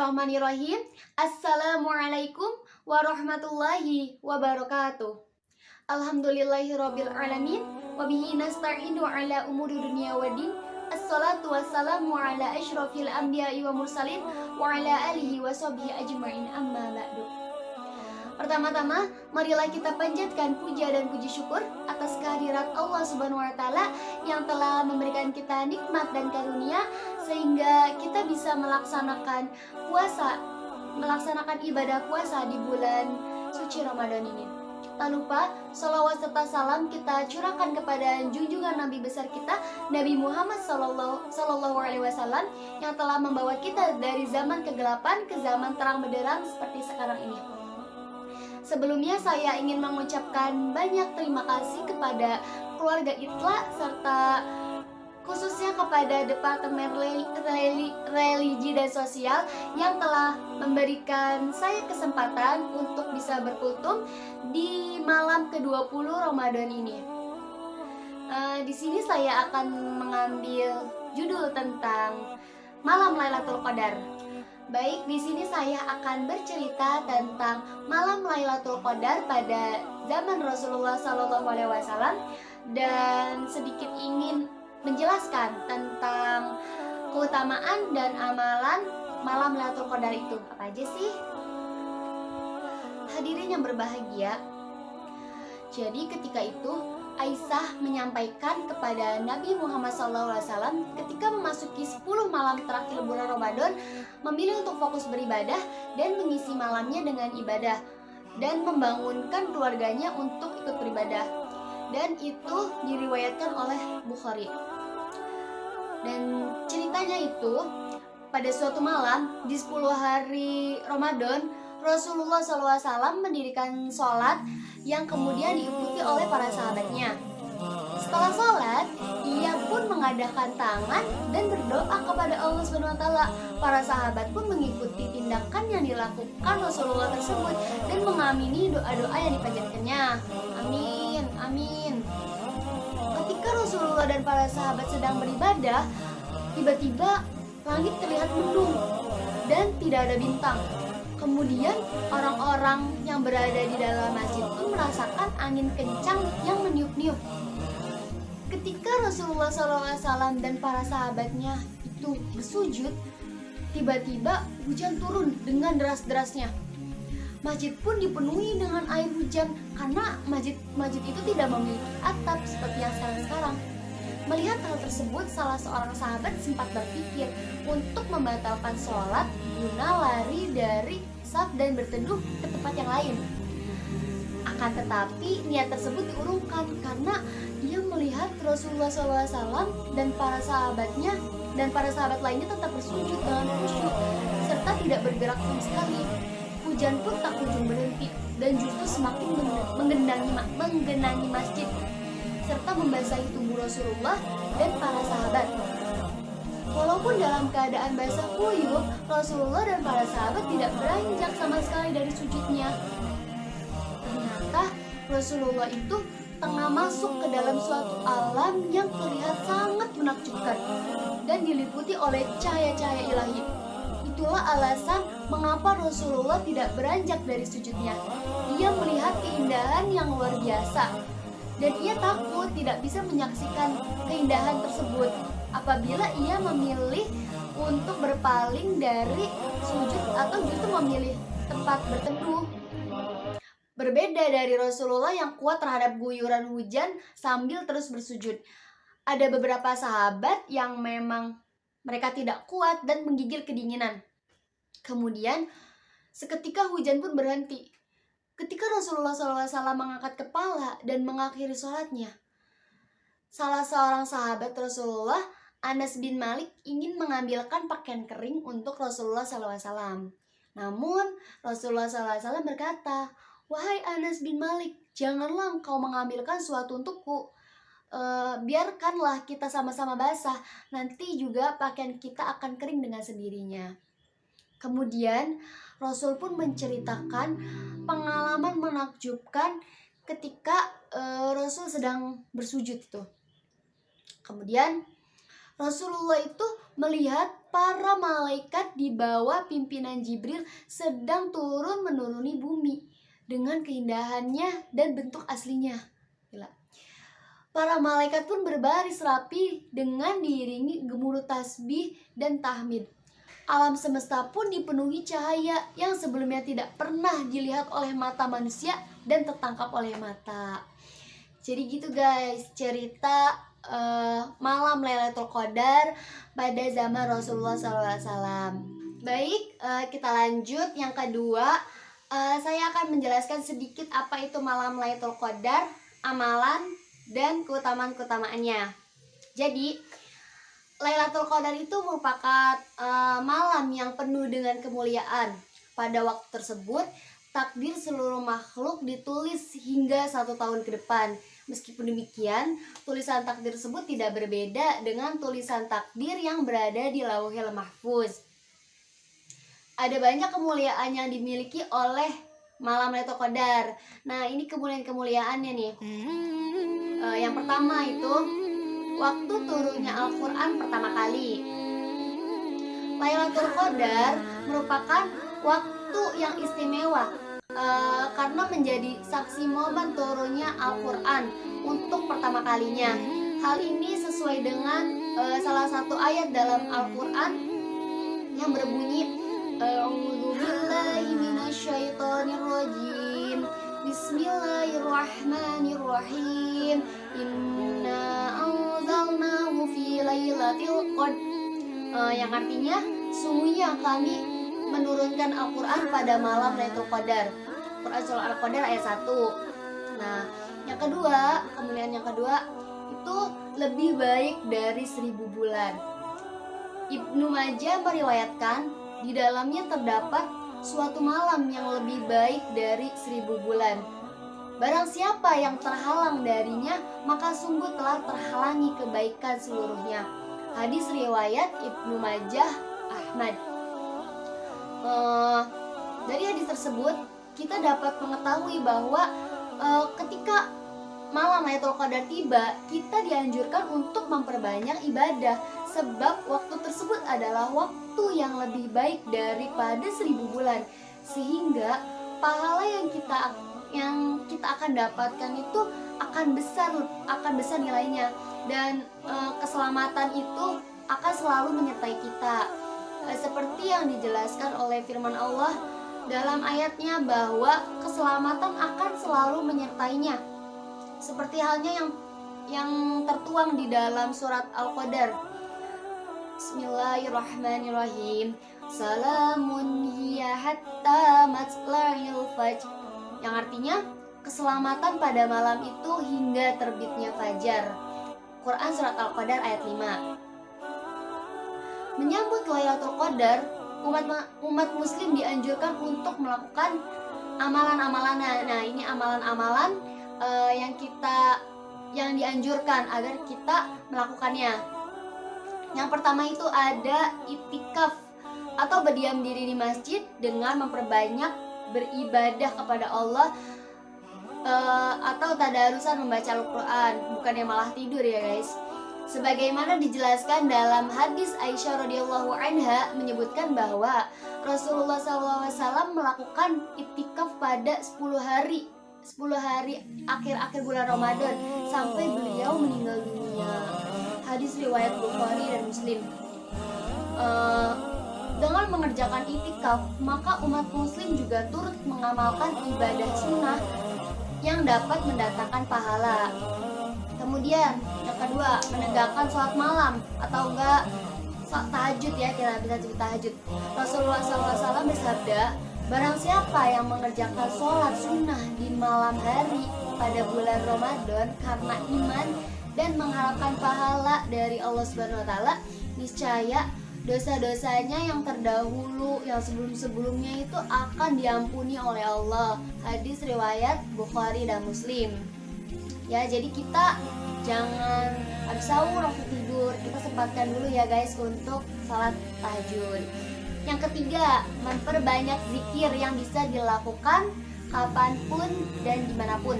Bismillahirrahmanirrahim. Assalamualaikum warahmatullahi wabarakatuh. Alhamdulillahirabbil alamin wa bihi nasta'inu ala umuri dunya waddin. Assalatu wassalamu ala asyrafil anbiya'i wa mursalin wa ala alihi wa sahbihi ajma'in, amma ba'du. Pertama-tama, marilah kita panjatkan puja dan puji syukur atas kehadirat Allah Subhanahu wa taala yang telah memberikan kita nikmat dan karunia sehingga kita bisa melaksanakan ibadah puasa di bulan suci Ramadan ini. Tak lupa, salawat serta salam kita curahkan kepada junjungan Nabi besar kita, Nabi Muhammad Sallallahu Alaihi Wasallam, yang telah membawa kita dari zaman kegelapan ke zaman terang benderang seperti sekarang ini. Sebelumnya saya ingin mengucapkan banyak terima kasih kepada keluarga Itla serta khususnya kepada Departemen Religi dan Sosial yang telah memberikan saya kesempatan untuk bisa berkultum di malam ke-20 Ramadan ini. Di sini saya akan mengambil judul tentang Malam Lailatul Qadar. Baik, di sini saya akan bercerita tentang malam Lailatul Qadar pada zaman Rasulullah SAW dan sedikit ingin menjelaskan tentang keutamaan dan amalan malam Lailatul Qadar itu. Apa aja sih? Hadirin yang berbahagia, jadi ketika itu Aisyah menyampaikan kepada Nabi Muhammad SAW ketika memasuki 10 malam terakhir bulan Ramadan, memilih untuk fokus beribadah dan mengisi malamnya dengan ibadah dan membangunkan keluarganya untuk ikut beribadah. Dan itu diriwayatkan oleh Bukhari. Dan ceritanya itu pada suatu malam di 10 hari Ramadan, Rasulullah SAW mendirikan sholat yang kemudian diikuti oleh para sahabatnya. Setelah sholat, ia pun mengadakan tangan dan berdoa kepada Allah SWT. Para sahabat pun mengikuti tindakan yang dilakukan Rasulullah tersebut dan mengamini doa-doa yang dipanjatkannya. Amin, amin. Ketika Rasulullah dan para sahabat sedang beribadah, tiba-tiba langit terlihat mendung dan tidak ada bintang. Kemudian orang-orang yang berada di dalam masjid pun merasakan angin kencang yang meniup-niup. Ketika Rasulullah SAW dan para sahabatnya itu bersujud, tiba-tiba hujan turun dengan deras-derasnya. Masjid pun dipenuhi dengan air hujan karena masjid itu tidak memiliki atap seperti yang sekarang. Melihat hal tersebut, salah seorang sahabat sempat berpikir untuk membatalkan sholat guna lari dari saf dan berteduh ke tempat yang lain. Akan tetapi niat tersebut diurungkan karena ia melihat Rasulullah SAW dan para sahabatnya dan para sahabat lainnya tetap bersujud dengan khusyuk serta tidak bergerak sama sekali. Hujan pun tak kunjung berhenti dan justru semakin menggenangi masjid serta membasahi tubuh Rasulullah dan para sahabat. Walaupun dalam keadaan basah kuyup, Rasulullah dan para sahabat tidak beranjak sama sekali dari sujudnya. Ternyata Rasulullah itu tengah masuk ke dalam suatu alam yang terlihat sangat menakjubkan dan diliputi oleh cahaya-cahaya ilahi. Itulah alasan mengapa Rasulullah tidak beranjak dari sujudnya. Ia melihat keindahan yang luar biasa dan ia takut tidak bisa menyaksikan keindahan tersebut apabila ia memilih untuk berpaling dari sujud atau justru memilih tempat berteduh. Berbeda dari Rasulullah yang kuat terhadap guyuran hujan sambil terus bersujud. Ada beberapa sahabat yang memang mereka tidak kuat dan menggigil kedinginan. Kemudian seketika hujan pun berhenti. Ketika Rasulullah SAW mengangkat kepala dan mengakhiri sholatnya, salah seorang sahabat Rasulullah, Anas bin Malik, ingin mengambilkan pakaian kering untuk Rasulullah SAW. Namun Rasulullah SAW berkata, "Wahai Anas bin Malik, janganlah engkau mengambilkan sesuatu untukku. Biarkanlah kita sama-sama basah, nanti juga pakaian kita akan kering dengan sendirinya." Kemudian Rasul pun menceritakan pengalaman menakjubkan ketika Rasul sedang bersujud itu. Kemudian Rasulullah itu melihat para malaikat di bawah pimpinan Jibril sedang turun menuruni bumi dengan keindahannya dan bentuk aslinya. Gila. Para malaikat pun berbaris rapi dengan diiringi gemuruh tasbih dan tahmid. Alam semesta pun dipenuhi cahaya yang sebelumnya tidak pernah dilihat oleh mata manusia dan tertangkap oleh mata. Jadi gitu guys, cerita malam Lailatul Qadar pada zaman Rasulullah SAW. Baik, kita lanjut yang kedua. Saya akan menjelaskan sedikit apa itu malam Lailatul Qadar, amalan dan keutamaan-keutamaannya. Jadi Lailatul Qadar itu merupakan malam yang penuh dengan kemuliaan. Pada waktu tersebut takdir seluruh makhluk ditulis hingga 1 tahun ke depan. Meskipun demikian, tulisan takdir tersebut tidak berbeda dengan tulisan takdir yang berada di Lauhil Mahfuz. Ada banyak kemuliaan yang dimiliki oleh malam Lailatul Qadar. Nah, ini kemuliaan-kemuliaannya nih. Yang pertama itu waktu turunnya Al-Quran pertama kali. Lailatul Qadar merupakan waktu yang istimewa karena menjadi saksi momen turunnya Al-Quran untuk pertama kalinya. Hal ini sesuai dengan salah satu ayat dalam Al-Quran yang berbunyi A'udzubillahi minasyaitonirrajim. Bismillahirrahmanirrahim. Inna anzalnahu fi lailatul qadr. Yang artinya sungguhnya kami menurunkan Al-Quran pada malam Lailatul Qadar. Quran surah Al-Qadar ayat 1. Nah, yang kedua, kemuliaan yang kedua itu lebih baik dari 1000 bulan. Ibnu Majah meriwayatkan di dalamnya terdapat suatu malam yang lebih baik dari 1000 bulan. Barang siapa yang terhalang darinya, maka sungguh telah terhalangi kebaikan seluruhnya. Hadis riwayat Ibnu Majah, Ahmad. Dari hadis tersebut kita dapat mengetahui bahwa ketika malam Lailatul Qadar tiba, kita dianjurkan untuk memperbanyak ibadah, sebab waktu tersebut adalah waktu yang lebih baik daripada 1000 bulan, sehingga pahala yang kita akan dapatkan itu akan besar nilainya, dan keselamatan itu akan selalu menyertai kita. Seperti yang dijelaskan oleh firman Allah dalam ayatnya bahwa keselamatan akan selalu menyertainya. Seperti halnya yang tertuang di dalam surat Al-Qadar. Bismillahirrahmanirrahim. Salamun hiya hatta matla'il fajr. Yang artinya keselamatan pada malam itu hingga terbitnya fajar. Quran surat Al-Qadar ayat 5. Menyambut Lailatul Qadar, umat muslim dianjurkan untuk melakukan amalan-amalan. Nah, ini amalan-amalan yang dianjurkan agar kita melakukannya. Yang pertama itu ada itikaf atau berdiam diri di masjid dengan memperbanyak beribadah kepada Allah, atau tadarusan membaca Al-Quran, bukannya malah tidur ya guys. Sebagaimana dijelaskan dalam hadis Aisyah radhiyallahu anha menyebutkan bahwa Rasulullah SAW melakukan itikaf pada 10 hari akhir-akhir bulan Ramadan sampai beliau meninggal dunia. Hadis riwayat Bukhari dan Muslim. Dengan mengerjakan itikaf, maka umat muslim juga turut mengamalkan ibadah sunnah yang dapat mendatangkan pahala. Kemudian yang kedua, menegakkan sholat malam atau enggak tahajud ya, kita bisa sebut tahajud. Rasulullah SAW bersabda, barang siapa yang mengerjakan sholat sunnah di malam hari pada bulan Ramadan karena iman dan mengharapkan pahala dari Allah Subhanahu wa taala, niscaya dosa-dosanya yang terdahulu, yang sebelum-sebelumnya itu akan diampuni oleh Allah. Hadis riwayat Bukhari dan Muslim. Ya, jadi kita jangan habis sahur langsung tidur, kita sempatkan dulu ya guys untuk salat tahajud. Yang ketiga, memperbanyak zikir yang bisa dilakukan kapanpun dan dimanapun.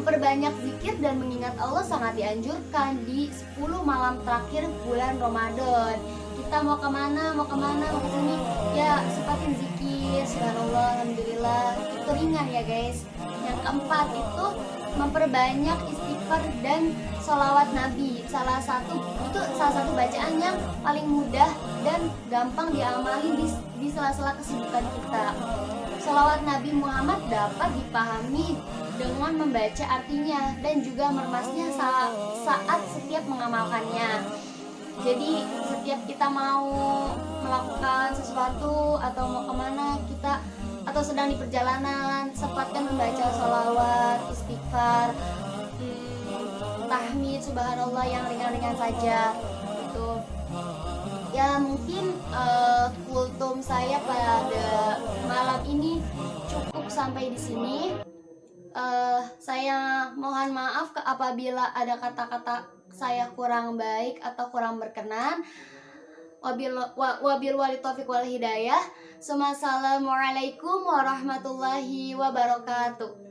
Memperbanyak zikir dan mengingat Allah sangat dianjurkan di 10 malam terakhir bulan Ramadan. Kita mau kemana, mau ke sini, ya sepatin zikir, subhanallah, alhamdulillah, itu ringan ya guys. Yang keempat itu memperbanyak istighfar dan sholawat Nabi. Salah satu bacaan yang paling mudah dan gampang diamali di sela-sela kesibukan kita. Sholawat Nabi Muhammad dapat dipahami dengan membaca artinya dan juga meremasnya saat setiap mengamalkannya. Jadi setiap kita mau melakukan sesuatu atau mau kemana kita atau sedang di perjalanan, sempatkan membaca sholawat, istighfar, tahmid, subhanallah yang ringan-ringan saja gitu. Ya mungkin kultum saya pada malam ini cukup sampai di sini. Saya mohon maaf apabila ada kata-kata saya kurang baik atau kurang berkenan. Wabil wali taufiq wal hidayah. Assalamualaikum warahmatullahi wabarakatuh.